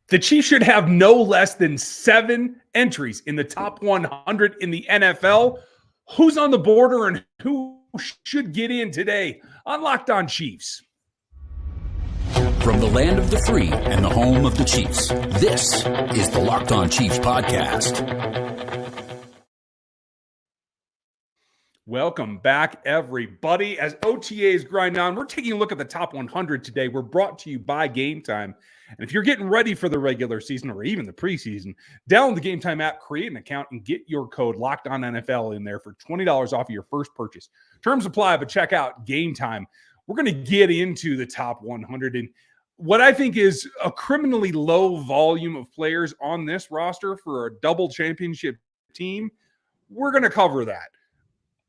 The Chiefs should have no less than 7 entries in the top 100 in the NFL. Who's on the border and who should get in today on Locked On Chiefs? From the land of the free and the home of the Chiefs, this is the Locked On Chiefs podcast. Welcome back, everybody. As OTAs grind on, we're taking a look at the top 100 today. We're brought to you by Gametime. And if you're getting ready for the regular season or even the preseason, download the Gametime app, create an account, and get your code LOCKEDONNFL in there for $20 off of your first purchase. Terms apply, but check out Gametime. We're going to get into the top 100 and what I think is a criminally low volume of players on this roster for a double championship team. We're going to cover that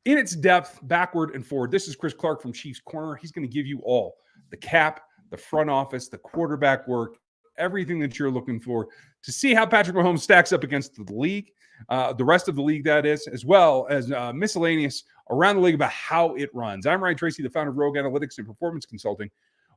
in its depth, backward and forward. This is Chris Clark from Chiefs Corner. He's going to give you all the cap, the front office, the quarterback work, everything that you're looking for to see how Patrick Mahomes stacks up against the league, the rest of the league, that is, as well as miscellaneous around the league about how it runs. I'm Ryan Tracy, the founder of Rogue Analytics and Performance Consulting,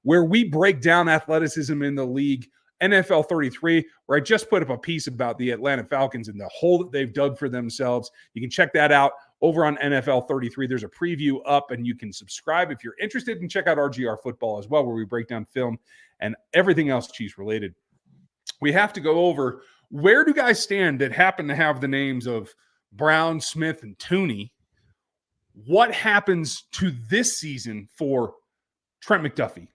where we break down athleticism in the league. NFL 33, where I just put up a piece about the Atlanta Falcons and the hole that they've dug for themselves. You can check that out over on NFL 33. There's a preview up, and you can subscribe if you're interested, and check out RGR Football as well, where we break down film and everything else Chiefs related. We have to go over, where do guys stand that happen to have the names of Brown, Smith, and Tooney? What happens to this season for Trent McDuffie,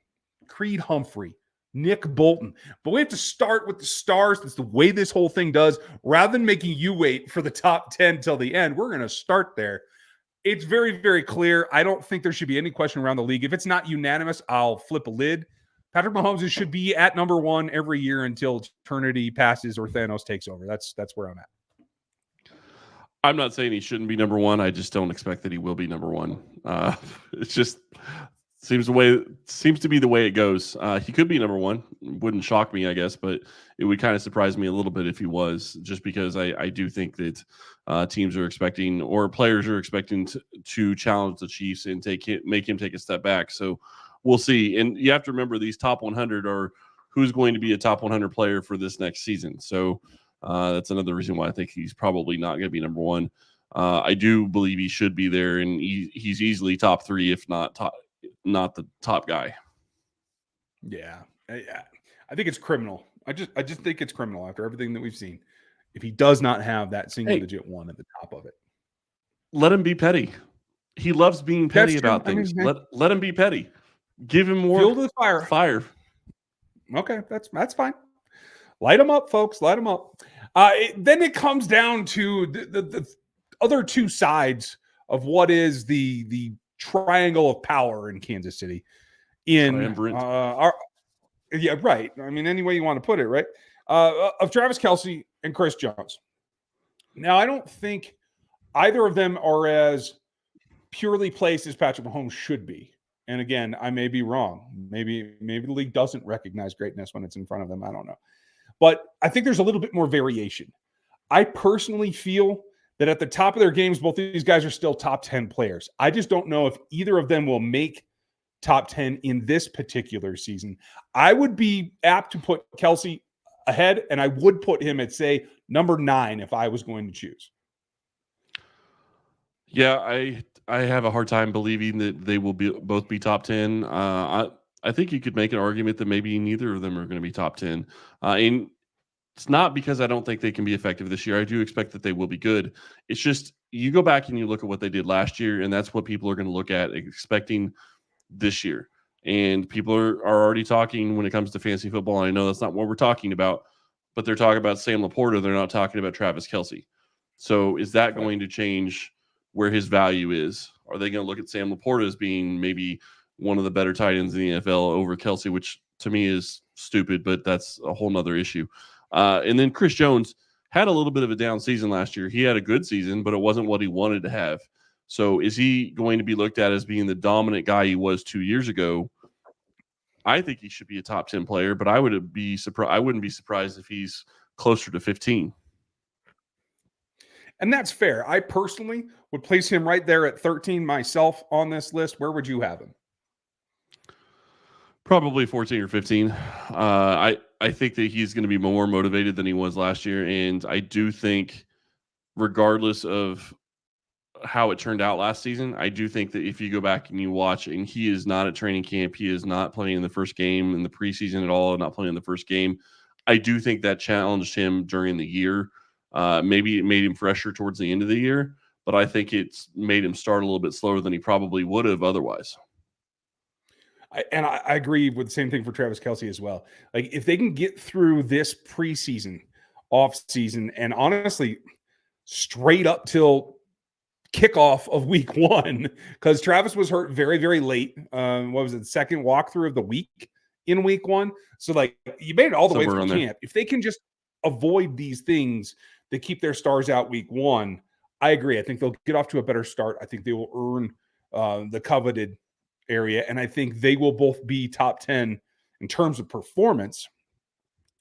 Creed Humphrey, Nick Bolton? But we have to start with the stars. That's the way this whole thing does. Rather than making you wait for the top 10 till the end, we're going to start there. It's very, very clear. I don't think there should be any question around the league. If it's not unanimous, I'll flip a lid. Patrick Mahomes should be at number one every year until eternity passes or Thanos takes over. That's where I'm at. I'm not saying he shouldn't be number one. I just don't expect that he will be number one. It's just seems to be the way it goes. He could be number one. Wouldn't shock me, I guess, but it would kind of surprise me a little bit if he was, just because I do think that teams are expecting, or players are expecting to challenge the Chiefs and make him take a step back. So we'll see. And you have to remember, these top 100 are who's going to be a top 100 player for this next season. So that's another reason why I think he's probably not going to be number one. I do believe he should be there, and he's easily top three, if not the top guy. Yeah. I think it's criminal. I just think it's criminal after everything that we've seen, if he does not have that single digit one at the top of it. Let him be petty. He loves being petty about things. Let him be petty. Give him more fuel to the fire. Okay, that's fine. Light them up, folks. Light them up. Then it comes down to the other two sides of what is the triangle of power in Kansas City. Yeah, right. I mean, any way you want to put it, right? Of Travis Kelce and Chris Jones. Now, I don't think either of them are as purely placed as Patrick Mahomes should be. And again, I may be wrong. Maybe the league doesn't recognize greatness when it's in front of them. I don't know. But I think there's a little bit more variation. I personally feel that at the top of their games, both of these guys are still top 10 players. I just don't know if either of them will make top 10 in this particular season. I would be apt to put Kelce ahead, and I would put him at, say, number 9 if I was going to choose. Yeah, I have a hard time believing that they will both be top 10. I think you could make an argument that maybe neither of them are going to be top 10. And it's not because I don't think they can be effective this year. I do expect that they will be good. It's just, you go back and you look at what they did last year, and that's what people are going to look at expecting this year. And people are already talking when it comes to fantasy football. I know that's not what we're talking about, but they're talking about Sam Laporta. They're not talking about Travis Kelce. So is that going to change where his value is? Are they going to look at Sam Laporta as being maybe one of the better tight ends in the NFL over Kelce, which to me is stupid, but that's a whole nother issue. And then Chris Jones had a little bit of a down season last year. He had a good season, but it wasn't what he wanted to have. So is he going to be looked at as being the dominant guy he was 2 years ago? I think he should be a top 10 player, but I wouldn't be surprised if he's closer to 15. And that's fair. I personally would place him right there at 13 myself on this list. Where would you have him? Probably 14 or 15. I think that he's going to be more motivated than he was last year, and I do think, regardless of how it turned out last season, I do think that if you go back and you watch, and he is not at training camp, he is not playing in the first game in the preseason at all, not playing in the first game. I do think that challenged him during the year. Maybe it made him fresher towards the end of the year, but I think it's made him start a little bit slower than he probably would have otherwise. I agree with the same thing for Travis Kelce as well. Like, if they can get through this preseason, off season, and honestly, straight up till kickoff of week 1, because Travis was hurt very, very late. What was it, the second walkthrough of the week in week 1? So, like, you made it all the way through camp. If they can just avoid these things that keep their stars out week 1, I agree. I think they'll get off to a better start. I think they will earn the coveted area, and I think they will both be top 10 in terms of performance.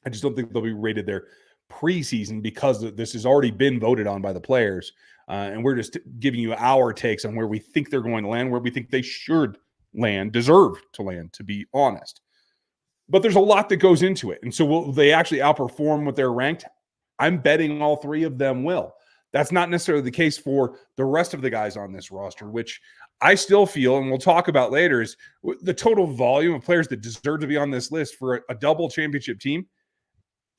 I just don't think they'll be rated there preseason because this has already been voted on by the players, and we're just giving you our takes on where we think they're going to land, where we think they should land, deserve to land, to be honest. But there's a lot that goes into it, and so will they actually outperform what they're ranked? I'm betting all 3 of them will. That's not necessarily the case for the rest of the guys on this roster, which I still feel, and we'll talk about later, is the total volume of players that deserve to be on this list for a double championship team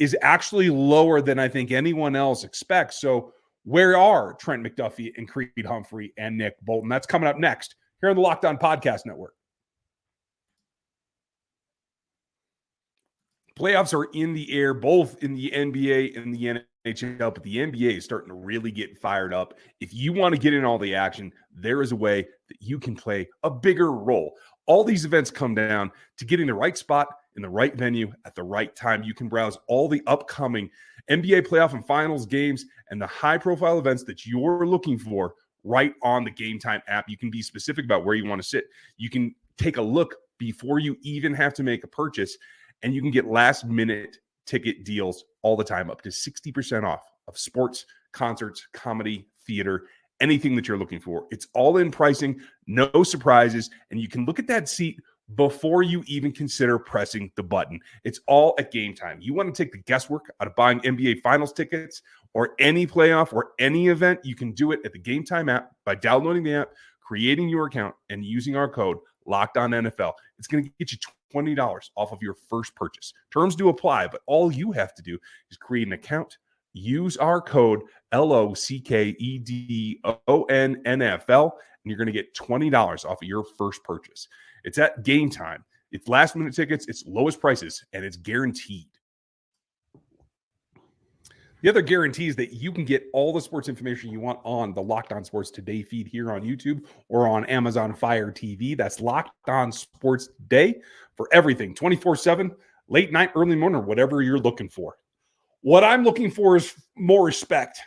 is actually lower than I think anyone else expects. So where are Trent McDuffie and Creed Humphrey and Nick Bolton? That's coming up next here on the Locked On Podcast Network. Playoffs are in the air, both in the NBA and the NHL, but the NBA is starting to really get fired up. If you want to get in all the action, there is a way that you can play a bigger role. All these events come down to getting the right spot in the right venue at the right time. You can browse all the upcoming NBA playoff and finals games and the high-profile events that you're looking for right on the Gametime app. You can be specific about where you want to sit. You can take a look before you even have to make a purchase, and you can get last-minute ticket deals all the time, up to 60% off of sports, concerts, comedy, theater, anything that you're looking for. It's all in pricing, no surprises, and you can look at that seat before you even consider pressing the button. It's all at Gametime. You want to take the guesswork out of buying NBA Finals tickets or any playoff or any event, you can do it at the Gametime app by downloading the app, creating your account, and using our code LOCKEDONNFL. It's going to get you $20 off of your first purchase. Terms do apply, but all you have to do is create an account, use our code LOCKEDONNFL, and you're going to get $20 off of your first purchase. It's at Gametime. It's last-minute tickets, it's lowest prices, and it's guaranteed. The other guarantee is that you can get all the sports information you want on the Locked On Sports Today feed here on YouTube or on Amazon Fire TV. That's Locked On Sports Today for everything, 24/7, late night, early morning, or whatever you're looking for. What I'm looking for is more respect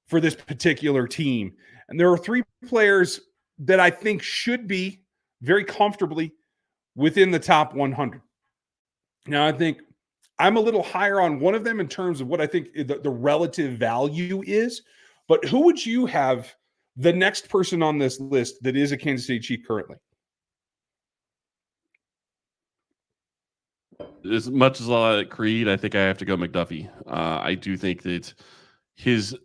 for this particular team. And there are 3 players that I think should be very comfortably within the top 100. Now, I think I'm a little higher on one of them in terms of what I think the relative value is. But who would you have the next person on this list that is a Kansas City Chief currently? As much as I like Creed, I think I have to go McDuffie. I do think that his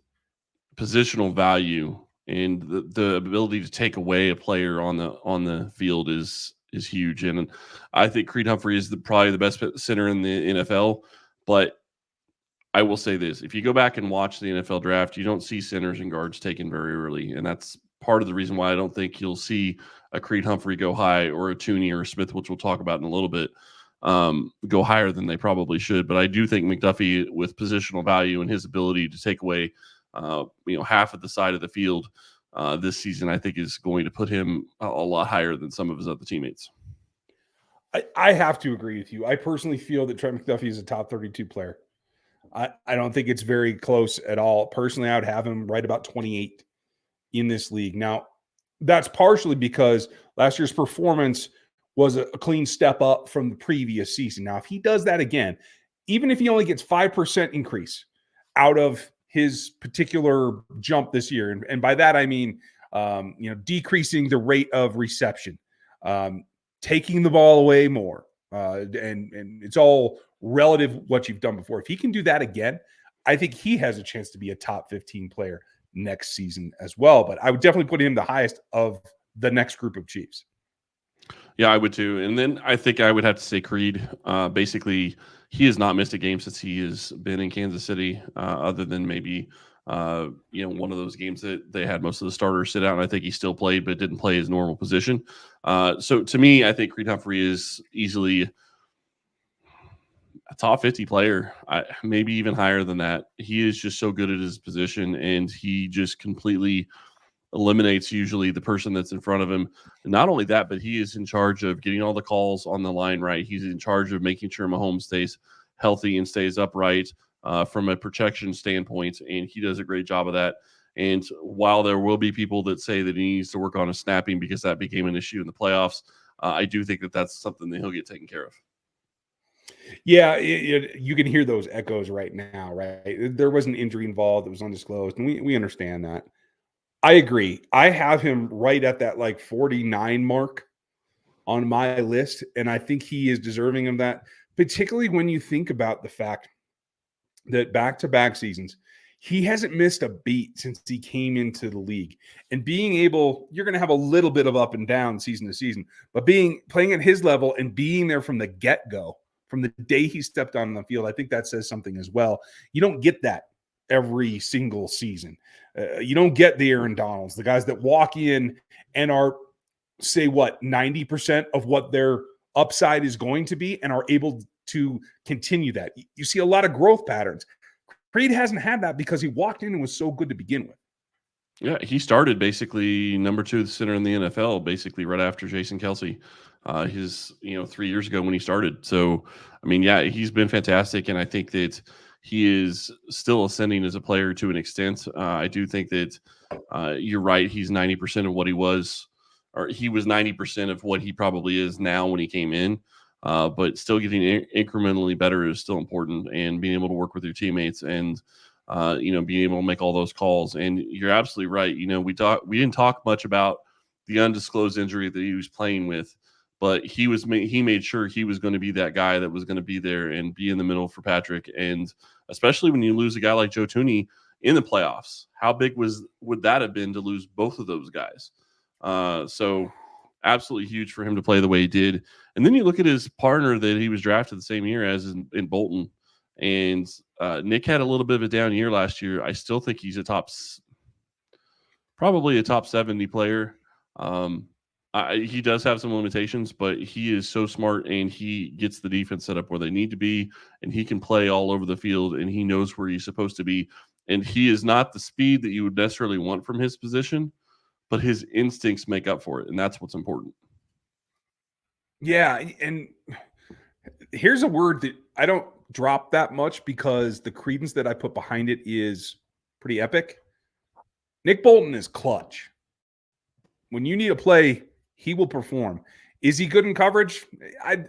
positional value and the ability to take away a player on the field is huge. And I think Creed Humphrey is probably the best center in the NFL. But I will say this: if you go back and watch the NFL draft, you don't see centers and guards taken very early, and that's part of the reason why I don't think you'll see a Creed Humphrey go high, or a Tooney or a Smith, which we'll talk about in a little bit, go higher than they probably should. But I do think McDuffie, with positional value and his ability to take away half of the side of the field this season, I think is going to put him a lot higher than some of his other teammates. I have to agree with you. I personally feel that Trent McDuffie is a top 32 player. I don't think it's very close at all. Personally, I would have him right about 28 in this league. Now, that's partially because last year's performance was a clean step up from the previous season. Now, if he does that again, even if he only gets 5% increase out of his particular jump this year, and by that I mean decreasing the rate of reception, taking the ball away more, and it's all relative what you've done before. If he can do that again, I think he has a chance to be a top 15 player next season as well. But I would definitely put him the highest of the next group of Chiefs. Yeah, I would too. And then I think I would have to say Creed. Basically, he has not missed a game since he has been in Kansas City, other than maybe one of those games that they had most of the starters sit out. And I think he still played, but didn't play his normal position. So to me, I think Creed Humphrey is easily a top 50 player, maybe even higher than that. He is just so good at his position, and he just completely eliminates usually the person that's in front of him. And not only that, but he is in charge of getting all the calls on the line right. He's in charge of making sure Mahomes stays healthy and stays upright from a protection standpoint, and he does a great job of that. And while there will be people that say that he needs to work on his snapping because that became an issue in the playoffs, I do think that that's something that he'll get taken care of. Yeah, you can hear those echoes right now, right? There was an injury involved that was undisclosed, and we understand that. I agree. I have him right at that like 49 mark on my list, and I think he is deserving of that, particularly when you think about the fact that back-to-back seasons, he hasn't missed a beat since he came into the league. And being able, you're going to have a little bit of up and down season to season, but playing at his level and being there from the get-go, from the day he stepped on the field, I think that says something as well. You don't get that every single season. You don't get the Aaron Donalds, the guys that walk in and are, say, 90% of what their upside is going to be and are able to continue that. You see a lot of growth patterns. Creed hasn't had that because he walked in and was so good to begin with. Yeah, he started basically number 2 center in the NFL, basically right after Jason Kelce, 3 years ago when he started. So, I mean, yeah, he's been fantastic, and I think that he is still ascending as a player to an extent. I do think that you're right. He's 90% of what he was, or he was 90% of what he probably is now when he came in. But still getting incrementally better is still important, and being able to work with your teammates and, being able to make all those calls. And you're absolutely right. We didn't talk much about the undisclosed injury that he was playing with, but he made sure he was going to be that guy that was going to be there and be in the middle for Patrick. And especially when you lose a guy like Joe Thuney in the playoffs, how big would that have been to lose both of those guys? So absolutely huge for him to play the way he did. And then you look at his partner that he was drafted the same year as in Bolton. And Nick had a little bit of a down year last year. I still think he's probably a top 70 player. He does have some limitations, but he is so smart, and he gets the defense set up where they need to be, and he can play all over the field, and he knows where he's supposed to be. And he is not the speed that you would necessarily want from his position, but his instincts make up for it, and that's what's important. Yeah, and here's a word that I don't drop that much because the credence that I put behind it is pretty epic. Nick Bolton is clutch. When you need a play, he will perform. Is he good in coverage?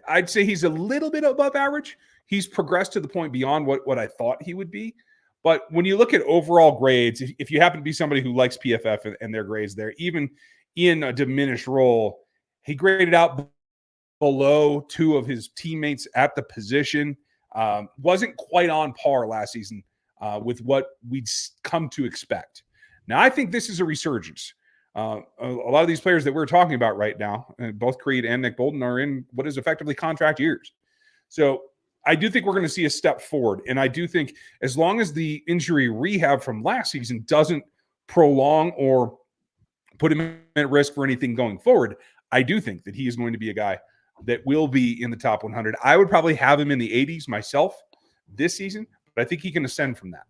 I'd say he's a little bit above average. He's progressed to the point beyond what I thought he would be. But when you look at overall grades, if you happen to be somebody who likes PFF and their grades there, even in a diminished role, he graded out below 2 of his teammates at the position. Wasn't quite on par last season with what we'd come to expect. Now, I think this is a resurgence. A lot of these players that we're talking about right now, both Creed and Nick Bolton, are in what is effectively contract years. So I do think we're going to see a step forward. And I do think as long as the injury rehab from last season doesn't prolong or put him at risk for anything going forward, I do think that he is going to be a guy that will be in the top 100. I would probably have him in the 80s myself this season, but I think he can ascend from that.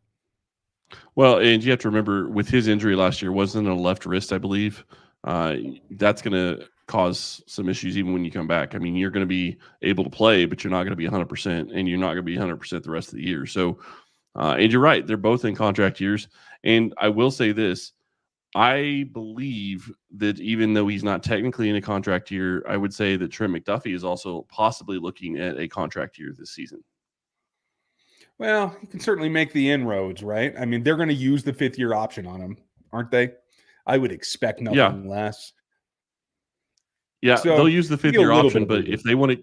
Well, and you have to remember, with his injury last year, wasn't a left wrist, I believe. That's going to cause some issues even when you come back. I mean, you're going to be able to play, but you're not going to be 100%, and you're not going to be 100% the rest of the year. So, and you're right, they're both in contract years. And I will say this, I believe that even though he's not technically in a contract year, I would say that Trent McDuffie is also possibly looking at a contract year this season. Well, you can certainly make the inroads, right? I mean, they're going to use the 5th-year option on him, aren't they? I would expect nothing less. Yeah, So they'll use the 5th-year option, but if they want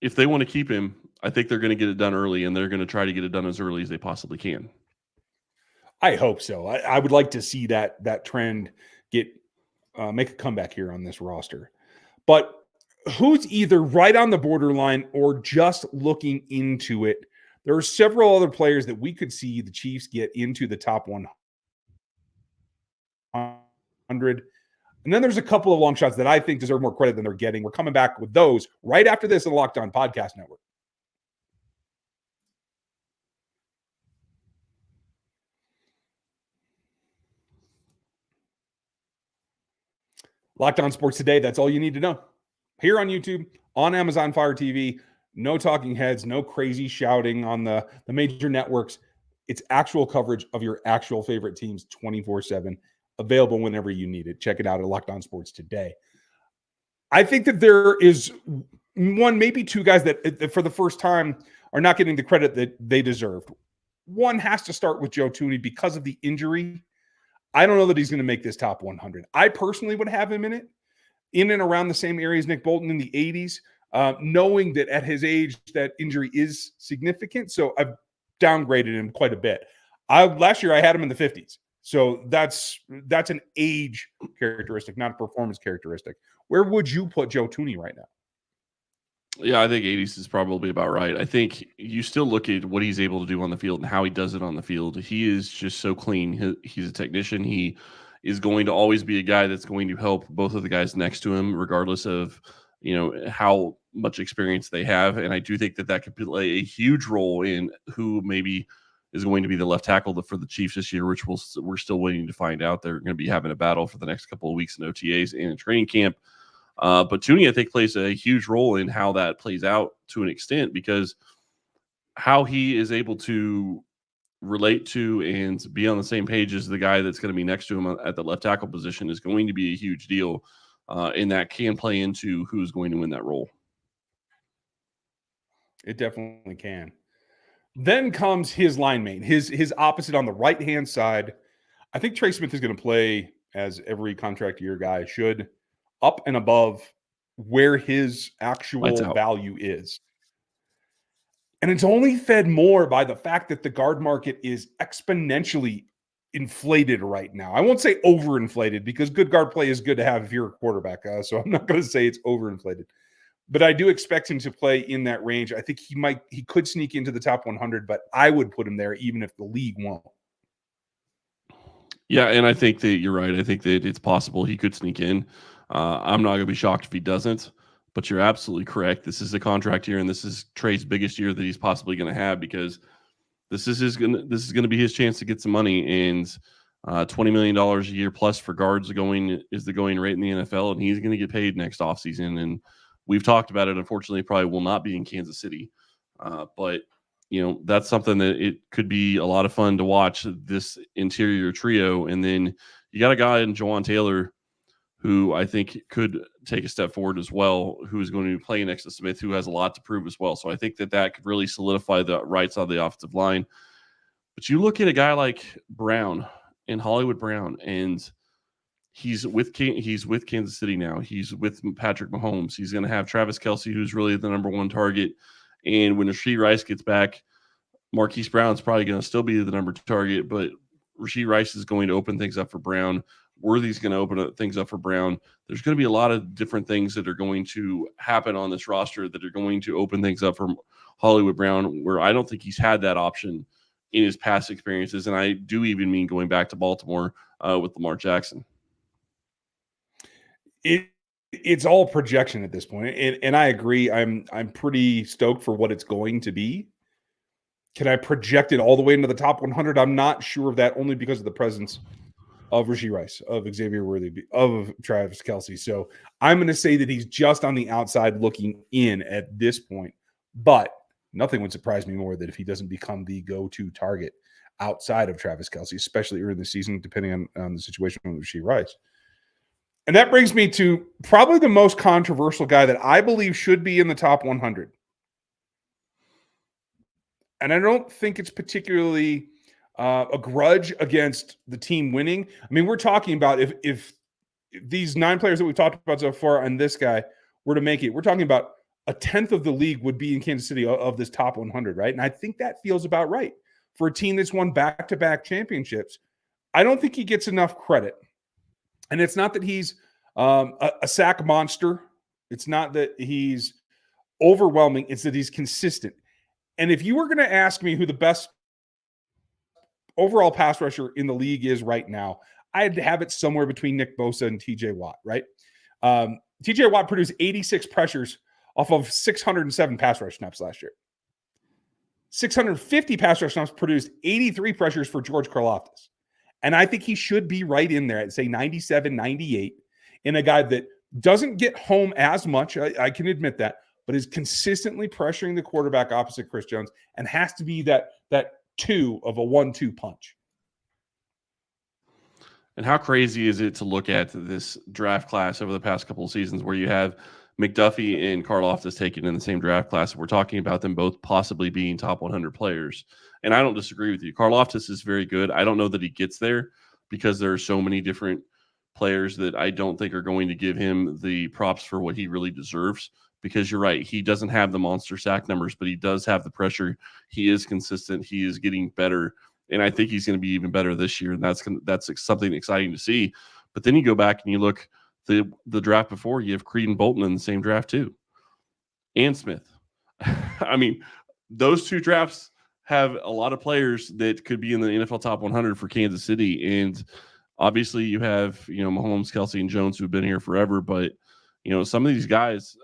if they want to keep him, I think they're going to get it done early, and they're going to try to get it done as early as they possibly can. I hope so. I would like to see that trend get make a comeback here on this roster. But who's either right on the borderline or just looking into it? There are several other players that we could see the Chiefs get into the top 100. And then there's a couple of long shots that I think deserve more credit than they're getting. We're coming back with those right after this on the Locked On Podcast Network. Locked On Sports Today, that's all you need to know. Here on YouTube, on Amazon Fire TV, no talking heads, no crazy shouting on the major networks. It's actual coverage of your actual favorite teams 24/7, available whenever you need it. Check it out at Locked On Sports Today. I think that there is one, maybe two guys that for the first time are not getting the credit that they deserved. One has to start with Joe Thuney because of the injury. I don't know that he's going to make this top 100. I personally would have him in and around the same area as Nick Bolton in the 80s, knowing that at his age that injury is significant. So I've downgraded him quite a bit. Last year I had him in the 50s. So that's an age characteristic, not a performance characteristic. Where would you put Joe Thuney right now? Yeah, I think 80s is probably about right. I think you still look at what he's able to do on the field and how he does it on the field. He is just so clean. He's a technician. He is going to always be a guy that's going to help both of the guys next to him, regardless of, how much experience they have. And I do think that could play a huge role in who maybe is going to be the left tackle for the Chiefs this year, which we're still waiting to find out. They're going to be having a battle for the next couple of weeks in OTAs and in training camp. But Thuney, I think, plays a huge role in how that plays out to an extent, because how he is able to relate to and be on the same page as the guy that's going to be next to him at the left tackle position is going to be a huge deal, and that can play into who's going to win that role. It definitely can. Then comes his line mate, his opposite on the right-hand side. I think Trey Smith is going to play, as every contract year guy should, up and above where his actual value is. And it's only fed more by the fact that the guard market is exponentially inflated right now. I won't say overinflated, because good guard play is good to have if you're a quarterback. So I'm not going to say it's overinflated. But I do expect him to play in that range. I think he could sneak into the top 100, but I would put him there even if the league won't. Yeah, and I think that you're right. I think that it's possible he could sneak in. I'm not going to be shocked if he doesn't, but you're absolutely correct. This is a contract year, and this is Trey's biggest year that he's possibly going to have, because this is going to be his chance to get some money. And $20 million a year plus for guards is the going rate in the NFL, and he's going to get paid next offseason. And we've talked about it. Unfortunately, probably will not be in Kansas City, but that's something that it could be a lot of fun to watch, this interior trio. And then you got a guy in Jawan Taylor, who I think could take a step forward as well, who is going to be playing next to Smith, who has a lot to prove as well. So I think that could really solidify the right side of the offensive line. But you look at a guy like Brown, and Hollywood Brown, and he's with Kansas City now. He's with Patrick Mahomes. He's going to have Travis Kelce, who's really the number one target. And when Rashee Rice gets back, Marquise Brown's probably going to still be the number 2 target, but Rashee Rice is going to open things up for Brown. Worthy's going to open things up for Brown. There's going to be a lot of different things that are going to happen on this roster that are going to open things up for Hollywood Brown, where I don't think he's had that option in his past experiences. And I do even mean going back to Baltimore with Lamar Jackson. It's all projection at this point. And I agree. I'm pretty stoked for what it's going to be. Can I project it all the way into the top 100? I'm not sure of that, only because of the presence of Rashee Rice, of Xavier Worthy, of Travis Kelce. So I'm going to say that he's just on the outside looking in at this point. But nothing would surprise me more than if he doesn't become the go-to target outside of Travis Kelce, especially early in the season, depending on the situation with Rashee Rice. And that brings me to probably the most controversial guy that I believe should be in the top 100. And I don't think it's particularly a grudge against the team winning. I mean, we're talking about if these 9 players that we've talked about so far and this guy were to make it, we're talking about a tenth of the league would be in Kansas City of this top 100, right? And I think that feels about right for a team that's won back-to-back championships. I don't think he gets enough credit. And it's not that he's a sack monster. It's not that he's overwhelming. It's that he's consistent. And if you were going to ask me who the best overall pass rusher in the league is right now, I'd have it somewhere between Nick Bosa and TJ Watt, right? TJ Watt produced 86 pressures off of 607 pass rush snaps last year. 650 pass rush snaps produced 83 pressures for George Karlaftis. And I think he should be right in there at, say, 97, 98, in a guy that doesn't get home as much, I can admit that, but is consistently pressuring the quarterback opposite Chris Jones and has to be that two of a 1-2 punch. And how crazy is it to look at this draft class over the past couple of seasons where you have McDuffie and Karlaftis taken in the same draft class? We're talking about them both possibly being top 100 players. And I don't disagree with you. Karlaftis is very good. I don't know that he gets there because there are so many different players that I don't think are going to give him the props for what he really deserves. Because you're right, he doesn't have the monster sack numbers, but he does have the pressure. He is consistent. He is getting better. And I think he's going to be even better this year. And that's something exciting to see. But then you go back and you look the draft before, you have Creed and Bolton in the same draft too. And Smith. I mean, those two drafts have a lot of players that could be in the NFL top 100 for Kansas City. And obviously you have, Mahomes, Kelce, and Jones who've been here forever. But, some of these guys,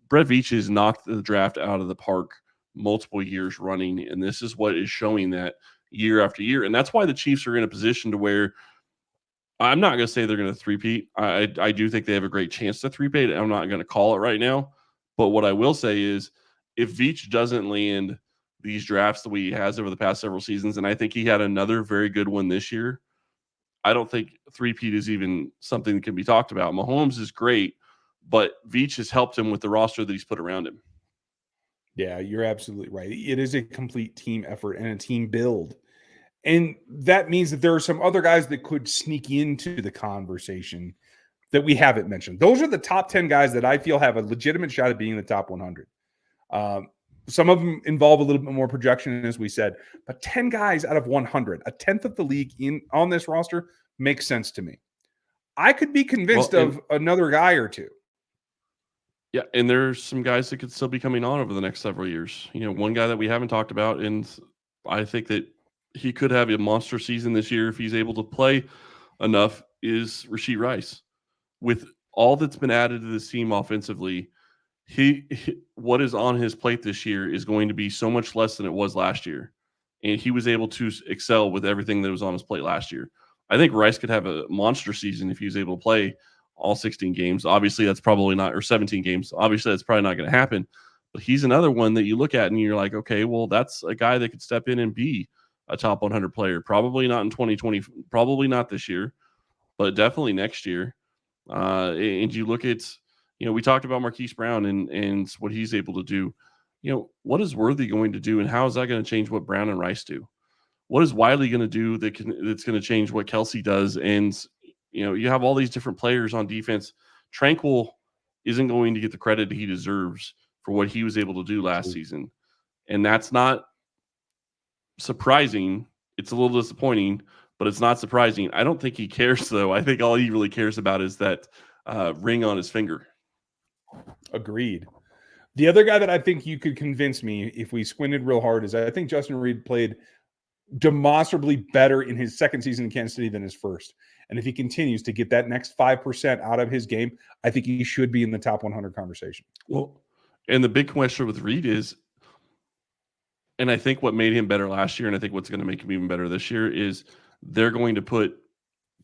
Brett Veach has knocked the draft out of the park multiple years running, and this is what is showing that year after year. And that's why the Chiefs are in a position to where I'm not going to say they're going to three-peat. I do think they have a great chance to three-peat. I'm not going to call it right now. But what I will say is if Veach doesn't land these drafts the way he has over the past several seasons, and I think he had another very good one this year, I don't think three-peat is even something that can be talked about. Mahomes is great, but Veach has helped him with the roster that he's put around him. Yeah, you're absolutely right. It is a complete team effort and a team build. And that means that there are some other guys that could sneak into the conversation that we haven't mentioned. Those are the top 10 guys that I feel have a legitimate shot at being in the top 100. Some of them involve a little bit more projection, as we said, but 10 guys out of 100, a tenth of the league on this roster makes sense to me. I could be convinced of another guy or two. Yeah, and there's some guys that could still be coming on over the next several years. One guy that we haven't talked about, and I think that he could have a monster season this year if he's able to play enough, is Rashee Rice. With all that's been added to this team offensively, what is on his plate this year is going to be so much less than it was last year. And he was able to excel with everything that was on his plate last year. I think Rice could have a monster season if he was able to play all 16 games. Obviously, that's probably not, or 17 games. Obviously, that's probably not going to happen. But he's another one that you look at and you're like, okay, well, that's a guy that could step in and be a top 100 player. Probably not in 2020, probably not this year, but definitely next year. And you look at, we talked about Marquise Brown and what he's able to do. What is Worthy going to do, and how is that going to change what Brown and Rice do? What is Wiley going to do that's going to change what Kelce does? And you have all these different players on defense. Tranquil isn't going to get the credit he deserves for what he was able to do last season. And that's not surprising. It's a little disappointing, but it's not surprising. I don't think he cares, though. I think all he really cares about is that ring on his finger. Agreed. The other guy that I think you could convince me if we squinted real hard is I think Justin Reed played demonstrably better in his second season in Kansas City than his first. And if he continues to get that next 5% out of his game, I think he should be in the top 100 conversation. Well, and the big question with Reed is, and I think what made him better last year, and I think what's going to make him even better this year, is they're going to put,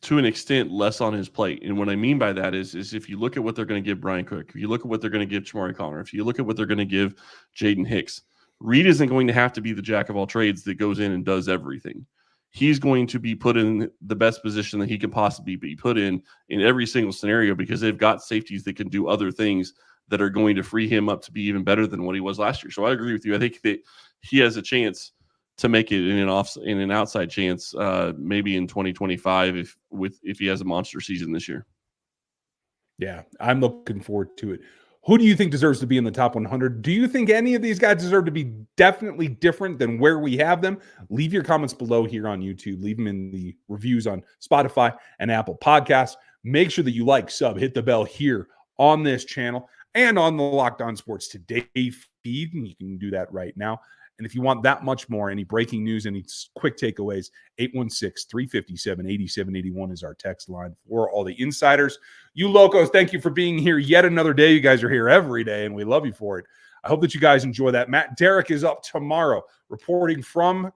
to an extent, less on his plate. And what I mean by that is if you look at what they're going to give Brian Cook, if you look at what they're going to give Chamari Connor, if you look at what they're going to give Jaden Hicks, Reed isn't going to have to be the jack of all trades that goes in and does everything. He's going to be put in the best position that he can possibly be put in every single scenario, because they've got safeties that can do other things that are going to free him up to be even better than what he was last year. So I agree with you. I think that he has a chance to make it in an outside chance, maybe in 2025 if he has a monster season this year. Yeah, I'm looking forward to it. Who do you think deserves to be in the top 100? Do you think any of these guys deserve to be definitely different than where we have them? Leave your comments below here on YouTube. Leave them in the reviews on Spotify and Apple Podcasts. Make sure that you like, sub, hit the bell here on this channel and on the Locked On Sports Today feed. And you can do that right now. And if you want that much more, any breaking news, any quick takeaways, 816-357-8781 is our text line for all the insiders. You locos, thank you for being here yet another day. You guys are here every day, and we love you for it. I hope that you guys enjoy that. Matt Derrick is up tomorrow, reporting from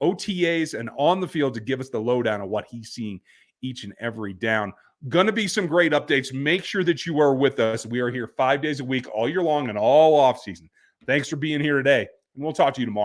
OTAs and on the field to give us the lowdown of what he's seeing each and every down. Going to be some great updates. Make sure that you are with us. We are here 5 days a week, all year long and all off season. Thanks for being here today. And we'll talk to you tomorrow.